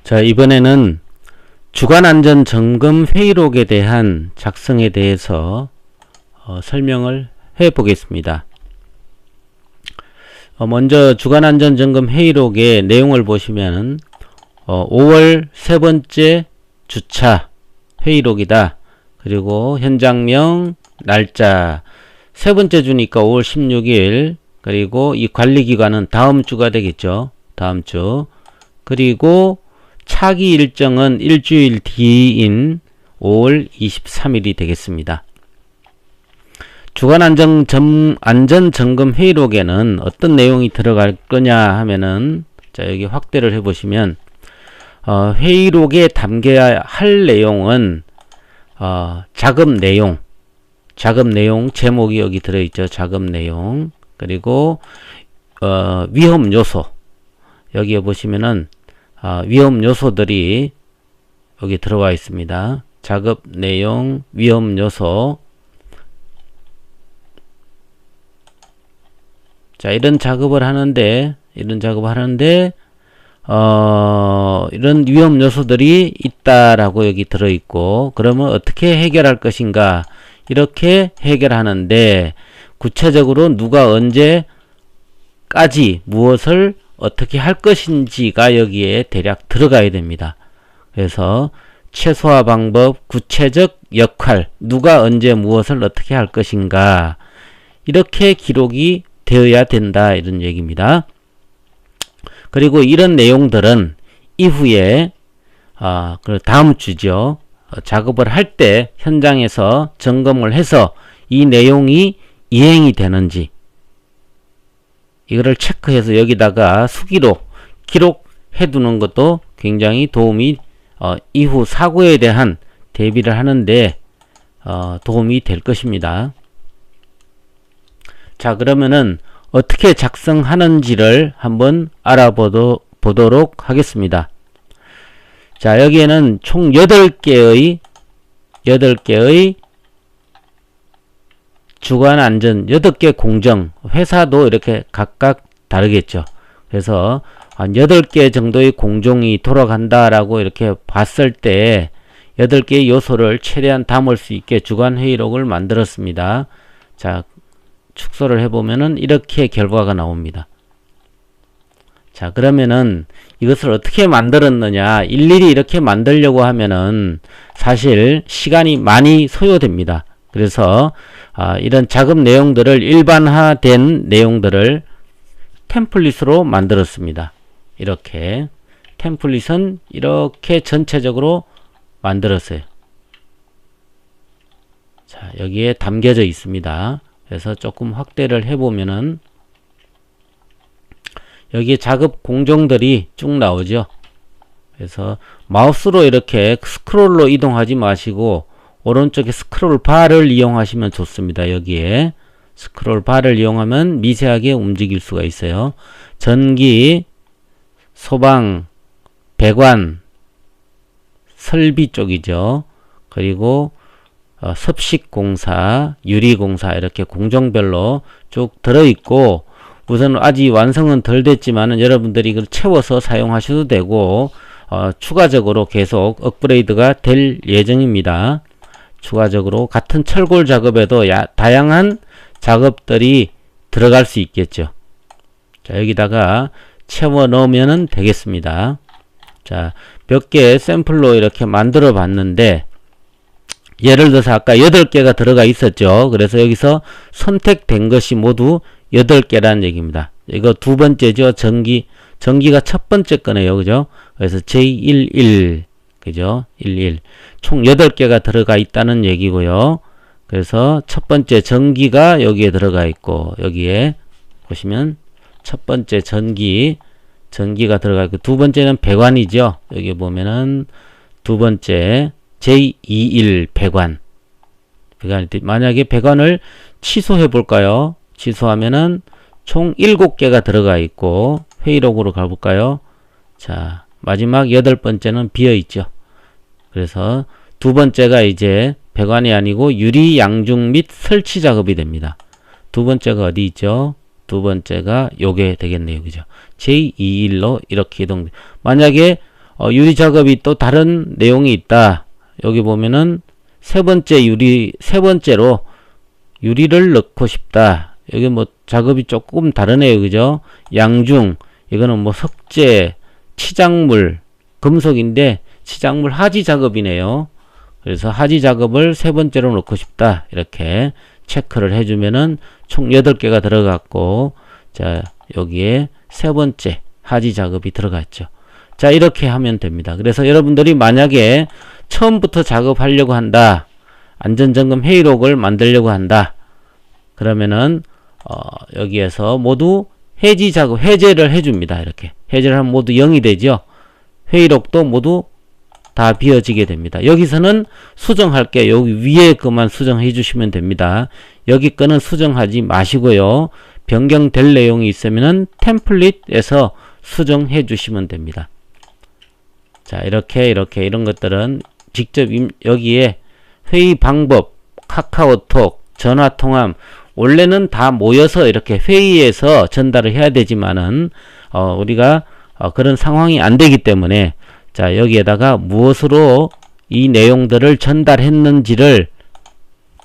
자, 이번에는 주간안전점검 회의록에 대한 작성에 대해서 설명을 해 보겠습니다. 먼저 주간안전점검 회의록의 내용을 보시면 5월 세 번째 주차 회의록이다. 그리고 현장명, 날짜 세 번째 주니까 5월 16일, 그리고 이 관리기관은 다음 주가 되겠죠. 다음 주. 그리고 차기 일정은 일주일 뒤인 5월 23일이 되겠습니다. 주간안전점검 회의록에는 어떤 내용이 들어갈 거냐 하면은, 자, 여기 확대를 해보시면, 회의록에 담겨야 할 내용은, 작업 내용 제목이 여기 들어있죠. 작업 내용. 그리고, 위험 요소. 여기에 보시면은, 위험 요소들이 여기 들어와 있습니다. 작업 내용, 위험 요소. 자, 이런 작업을 하는데, 이런 위험 요소들이 있다라고 여기 들어있고, 그러면 어떻게 해결할 것인가? 이렇게 해결하는데, 구체적으로 누가 언제까지 무엇을 어떻게 할 것인지가 여기에 대략 들어가야 됩니다. 그래서 최소화 방법, 구체적 역할, 누가 언제 무엇을 어떻게 할 것인가, 이렇게 기록이 되어야 된다, 이런 얘기입니다. 그리고 이런 내용들은 이후에 다음 주죠. 작업을 할 때 현장에서 점검을 해서 이 내용이 이행이 되는지 이거를 체크해서 여기다가 수기로 기록해 두는 것도 굉장히 도움이 이후 사고에 대한 대비를 하는데 도움이 될 것입니다. 자, 그러면은 어떻게 작성하는지를 한번 알아보도록 하겠습니다. 자, 여기에는 총 8개의 주간안전 8개 공정, 회사도 이렇게 각각 다르겠죠. 그래서 한 8개 정도의 공정이 돌아간다라고 이렇게 봤을 때 8개의 요소를 최대한 담을 수 있게 주간회의록을 만들었습니다. 자, 축소를 해보면은 이렇게 결과가 나옵니다. 자, 그러면은 이것을 어떻게 만들었느냐, 일일이 이렇게 만들려고 하면은 사실 시간이 많이 소요됩니다. 그래서 이런 작업 내용들을 일반화된 내용들을 템플릿으로 만들었습니다. 이렇게 템플릿은 이렇게 전체적으로 만들었어요. 자, 여기에 담겨져 있습니다. 그래서 조금 확대를 해보면은 여기에 작업 공정들이 쭉 나오죠. 그래서 마우스로 이렇게 스크롤로 이동하지 마시고 오른쪽에 스크롤 바를 이용하시면 좋습니다. 여기에 스크롤 바를 이용하면 미세하게 움직일 수가 있어요. 전기, 소방, 배관, 설비 쪽이죠. 그리고 섭식공사, 유리공사, 이렇게 공정별로 쭉 들어있고, 우선 아직 완성은 덜 됐지만은 여러분들이 이걸 채워서 사용하셔도 되고, 추가적으로 계속 업그레이드가 될 예정입니다. 추가적으로 같은 철골 작업에도 다양한 작업들이 들어갈 수 있겠죠. 자, 여기다가 채워 넣으면 되겠습니다. 자, 몇 개 샘플로 이렇게 만들어 봤는데, 예를 들어서 아까 8개가 들어가 있었죠. 그래서 여기서 선택된 것이 모두 8개라는 얘기입니다. 이거 두 번째죠. 전기가 첫 번째 거네요. 그죠? 그래서 J11, 그죠? 11. 총 8개가 들어가 있다는 얘기고요. 그래서 첫 번째 전기가 여기에 들어가 있고, 여기에 보시면 첫 번째 전기가 들어가 있고, 두 번째는 배관이죠. 여기 보면은 두 번째 J21 배관. 만약에 배관을 취소해 볼까요? 취소하면은 총 7개가 들어가 있고, 회의록으로 가볼까요? 자, 마지막 8번째는 비어 있죠. 그래서 두 번째가 이제 배관이 아니고 유리 양중 및 설치 작업이 됩니다. 두 번째가 어디 있죠? 두 번째가 요게 되겠네요. 그죠? J21로 이렇게 이동. 만약에 유리 작업이 또 다른 내용이 있다. 여기 보면은 세 번째로 유리를 넣고 싶다. 여기 뭐 작업이 조금 다르네요. 그죠? 양중, 이거는 뭐 석재, 치작물, 금속인데 치작물 하지 작업이네요. 그래서 하지 작업을 세 번째로 넣고 싶다. 이렇게 체크를 해주면은 총 8개가 들어갔고, 자, 여기에 세 번째 하지 작업이 들어갔죠. 자, 이렇게 하면 됩니다. 그래서 여러분들이 만약에 처음부터 작업하려고 한다. 안전점검 회의록을 만들려고 한다. 그러면은 여기에서 모두 해지 작업, 해제를 해줍니다. 이렇게 해제를 하면 모두 0이 되죠. 회의록도 모두 다 비워지게 됩니다. 여기서는 수정할 게 여기 위에 것만 수정해 주시면 됩니다. 여기 거는 수정하지 마시고요. 변경될 내용이 있으면은 템플릿에서 수정해 주시면 됩니다. 자, 이렇게 이런 것들은 직접 여기에 회의 방법, 카카오톡, 전화통함, 원래는 다 모여서 이렇게 회의에서 전달을 해야 되지만은 우리가 그런 상황이 안 되기 때문에, 자, 여기에다가 무엇으로 이 내용들을 전달했는지를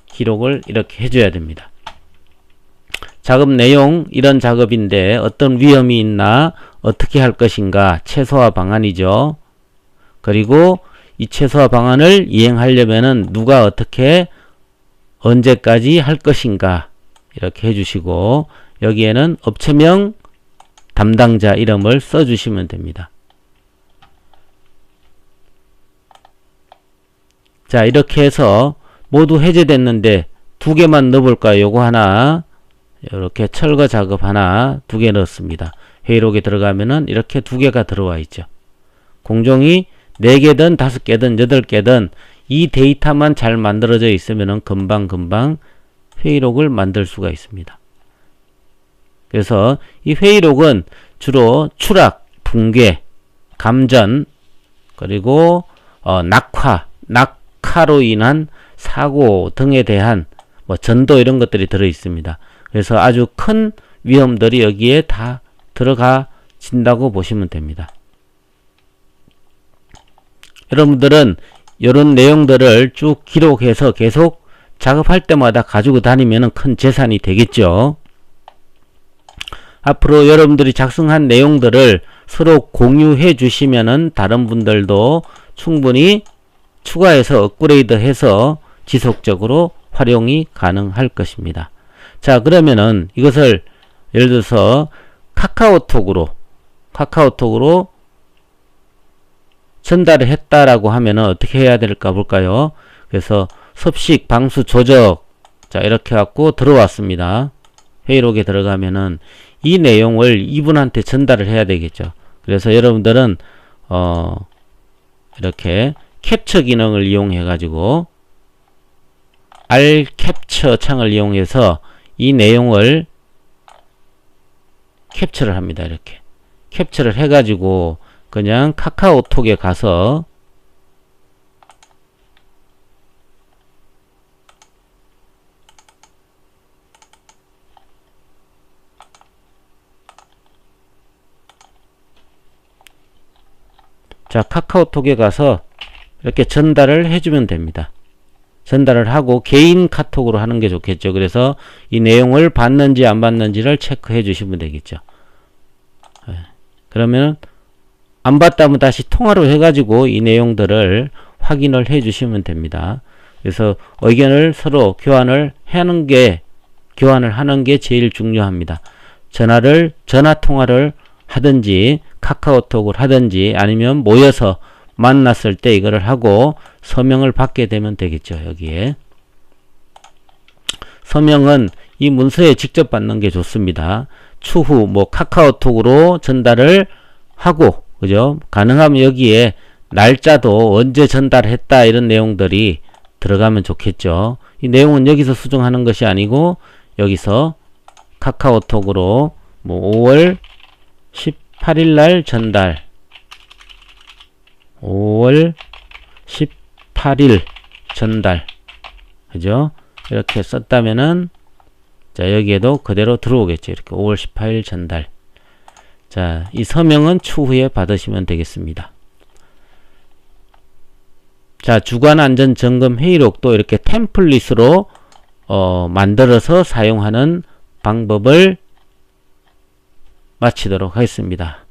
기록을 이렇게 해줘야 됩니다. 작업 내용, 이런 작업인데 어떤 위험이 있나, 어떻게 할 것인가, 최소화 방안이죠. 그리고 이 최소화 방안을 이행하려면은 누가 어떻게 언제까지 할 것인가, 이렇게 해주시고, 여기에는 업체명, 담당자 이름을 써주시면 됩니다. 자, 이렇게 해서 모두 해제됐는데 2개만 넣어볼까요? 요거 하나, 이렇게 철거 작업 하나, 2개 넣었습니다. 회의록에 들어가면은 이렇게 2개가 들어와 있죠. 공정이 4개든 5개든 8개든 이 데이터만 잘 만들어져 있으면은 금방 회의록을 만들 수가 있습니다. 그래서 이 회의록은 주로 추락, 붕괴, 감전, 그리고 낙하로 인한 사고 등에 대한 뭐 전도 이런 것들이 들어 있습니다. 그래서 아주 큰 위험들이 여기에 다 들어가진다고 보시면 됩니다. 여러분들은 이런 내용들을 쭉 기록해서 계속 작업할 때마다 가지고 다니면 큰 재산이 되겠죠. 앞으로 여러분들이 작성한 내용들을 서로 공유해 주시면은 다른 분들도 충분히 추가해서 업그레이드 해서 지속적으로 활용이 가능할 것입니다. 자, 그러면은 이것을 예를 들어서 카카오톡으로 전달을 했다라고 하면은 어떻게 해야 될까 볼까요? 그래서 섭식, 방수, 조적, 자, 이렇게 갖고 들어왔습니다. 회의록에 들어가면은 이 내용을 이분한테 전달을 해야 되겠죠. 그래서 여러분들은 이렇게 캡처 기능을 이용해 가지고 R 캡처 창을 이용해서 이 내용을 캡처를 합니다. 이렇게 캡처를 해 가지고 그냥 카카오톡에 가서 자, 카카오톡에 가서 이렇게 전달을 해주면 됩니다. 전달을 하고 개인 카톡으로 하는 게 좋겠죠. 그래서 이 내용을 받는지 안 받는지를 체크해 주시면 되겠죠. 그러면 안 받다면 다시 통화로 해가지고 이 내용들을 확인을 해 주시면 됩니다. 그래서 의견을 서로 교환을 하는 게 제일 중요합니다. 전화 통화를 하든지 카카오톡을 하든지 아니면 모여서 만났을 때 이거를 하고 서명을 받게 되면 되겠죠. 여기에 서명은 이 문서에 직접 받는 게 좋습니다. 추후 뭐 카카오톡으로 전달을 하고, 그죠? 가능하면 여기에 날짜도 언제 전달했다 이런 내용들이 들어가면 좋겠죠. 이 내용은 여기서 수정하는 것이 아니고 여기서 카카오톡으로 뭐 5월 18일 날 전달, 5월 18일 전달, 그죠? 이렇게 썼다면은 자, 여기에도 그대로 들어오겠죠. 이렇게 5월 18일 전달. 자, 이 서명은 추후에 받으시면 되겠습니다. 자, 주간안전점검 회의록도 이렇게 템플릿으로 만들어서 사용하는 방법을 마치도록 하겠습니다.